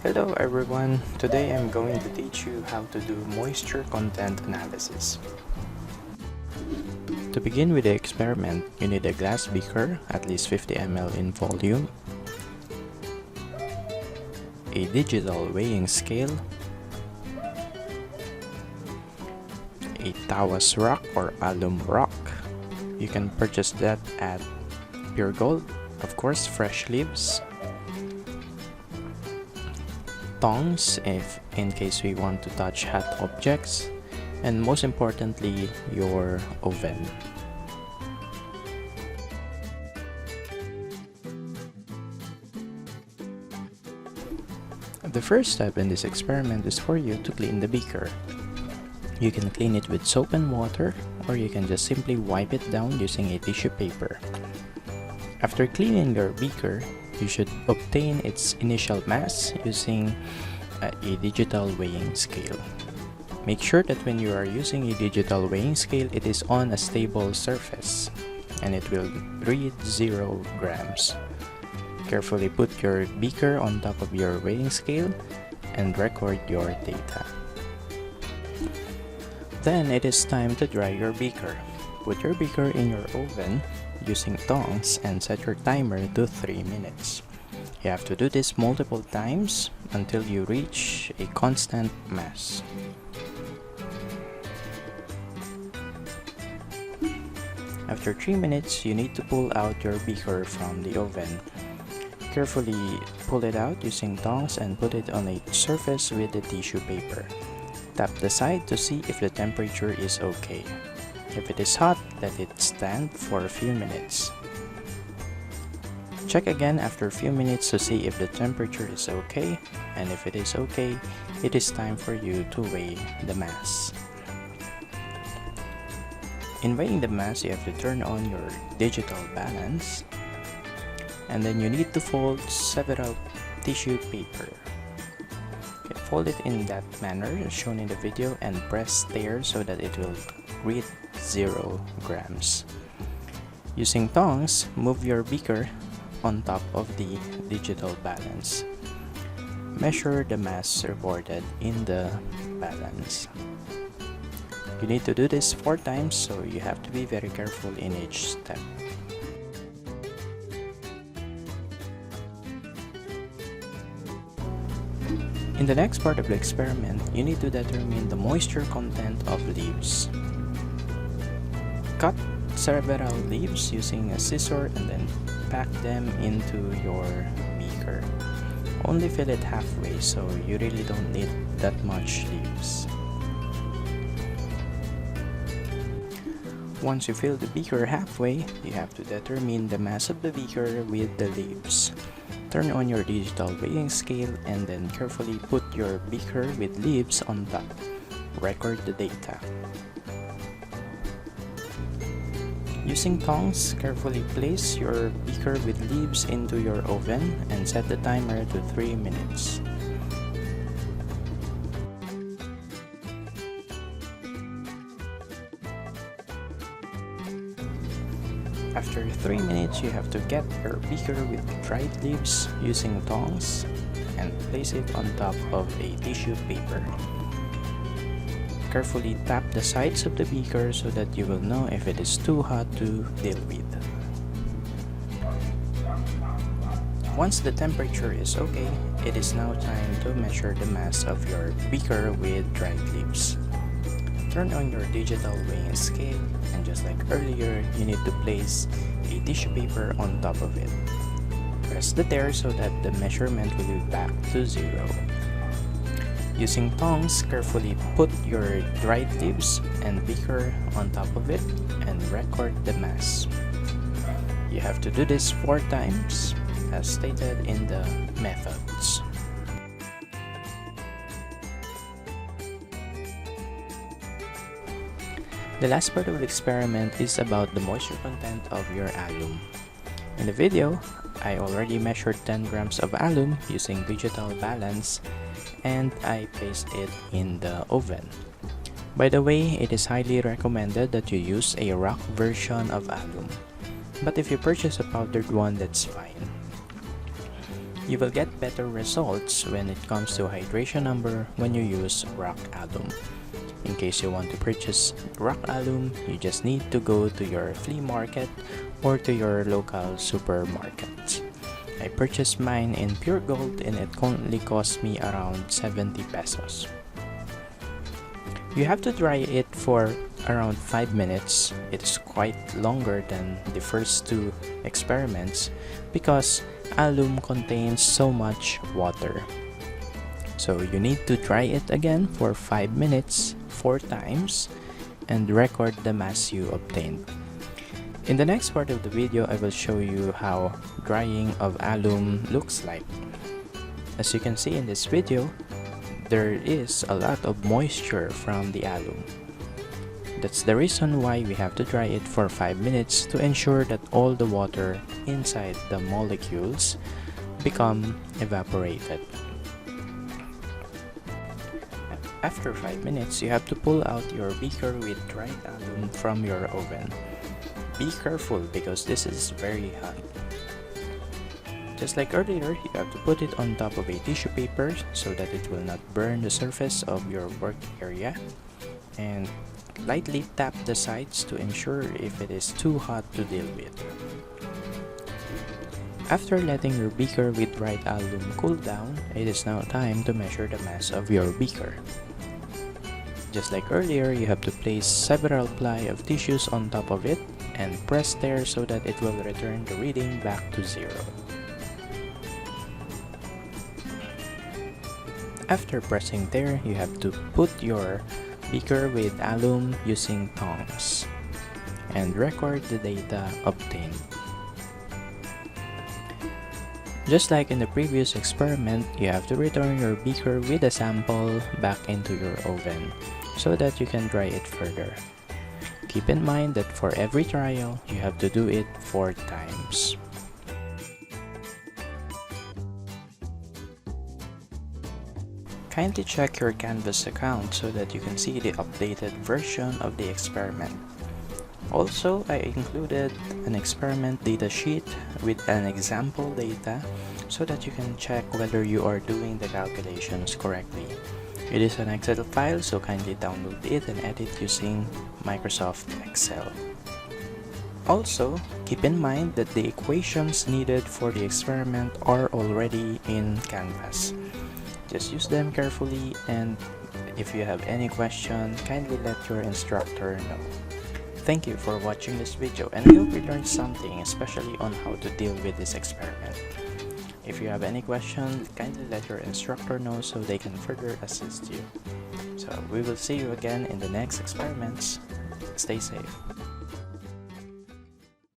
Hello everyone, today I'm going to teach you how to do moisture content analysis. To begin with the experiment, you need a glass beaker, at least 50 ml in volume, a digital weighing scale, a Tawas rock or Alum rock. You can purchase that at Pure Gold, of course fresh leaves, tongs if in case we want to touch hot objects, and most importantly, your oven. The first step in this experiment is for you to clean the beaker. You can clean it with soap and water, or you can just simply wipe it down using a tissue paper. After cleaning your beaker, you should obtain its initial mass using a digital weighing scale. Make sure that when you are using a digital weighing scale, it is on a stable surface and it will read 0 grams. Carefully put your beaker on top of your weighing scale and record your data. Then it is time to dry your beaker. Put your beaker in your oven using tongs and set your timer to 3 minutes. You have to do this multiple times until you reach a constant mass. After 3 minutes, you need to pull out your beaker from the oven. Carefully pull it out using tongs and put it on a surface with the tissue paper. Tap the side to see if the temperature is okay. If it is hot, let it stand for a few minutes. Check again after a few minutes to see if the temperature is okay, and if it is okay, it is time for you to weigh the mass. In weighing the mass, you have to turn on your digital balance, and then you need to fold several tissue paper. Fold it in that manner shown in the video and press there so that it will read 0 grams. Using tongs, move your beaker on top of the digital balance. Measure the mass recorded in the balance. You need to do this 4 times, so you have to be very careful in each step. In the next part of the experiment, you need to determine the moisture content of leaves. Cut several leaves using a scissor and then pack them into your beaker. Only fill it halfway, so you really don't need that much leaves. Once you fill the beaker halfway, you have to determine the mass of the beaker with the leaves. Turn on your digital weighing scale and then carefully put your beaker with leaves on top. Record the data. Using tongs, carefully place your beaker with leaves into your oven and set the timer to 3 minutes. After 3 minutes, you have to get your beaker with dried leaves using tongs and place it on top of a tissue paper. Carefully tap the sides of the beaker so that you will know if it is too hot to deal with. Once the temperature is okay, it is now time to measure the mass of your beaker with dried leaves. Turn on your digital weighing scale, and just like earlier, you need to place a tissue paper on top of it. Press the there so that the measurement will be back to 0. Using tongs, carefully put your dried leaves and beaker on top of it and record the mass. You have to do this 4 times as stated in the methods. The last part of the experiment is about the moisture content of your alum. In the video, I already measured 10 grams of alum using digital balance and I placed it in the oven. By the way, it is highly recommended that you use a rock version of alum. But if you purchase a powdered one, that's fine. You will get better results when it comes to hydration number when you use rock alum. In case you want to purchase rock alum, you just need to go to your flea market or to your local supermarket. I purchased mine in pure gold and it only cost me around 70 pesos. You have to dry it for around 5 minutes. It is quite longer than the first two experiments because alum contains so much water. So you need to dry it again for 5 minutes 4 times and record the mass you obtained. In the next part of the video, I will show you how drying of alum looks like. As you can see in this video, there is a lot of moisture from the alum. That's the reason why we have to dry it for 5 minutes to ensure that all the water inside the molecules become evaporated. After 5 minutes, you have to pull out your beaker with dried alum from your oven. Be careful because this is very hot. Just like earlier, you have to put it on top of a tissue paper so that it will not burn the surface of your work area, and lightly tap the sides to ensure if it is too hot to deal with. After letting your beaker with dried alum cool down, it is now time to measure the mass of your beaker. Just like earlier, you have to place several ply of tissues on top of it and press there so that it will return the reading back to 0. After pressing there, you have to put your beaker with alum using tongs and record the data obtained. Just like in the previous experiment, you have to return your beaker with a sample back into your oven so that you can dry it further. Keep in mind that for every trial, you have to do it 4 times. Kindly check your Canvas account so that you can see the updated version of the experiment. Also, I included an experiment data sheet with an example data so that you can check whether you are doing the calculations correctly. It is an Excel file, so kindly download it and edit using Microsoft Excel. Also, keep in mind that the equations needed for the experiment are already in Canvas. Just use them carefully, and if you have any question, kindly let your instructor know. Thank you for watching this video, and I hope you learned something, especially on how to deal with this experiment. If you have any question, kindly let your instructor know so they can further assist you. So we will see you again in the next experiments. Stay safe.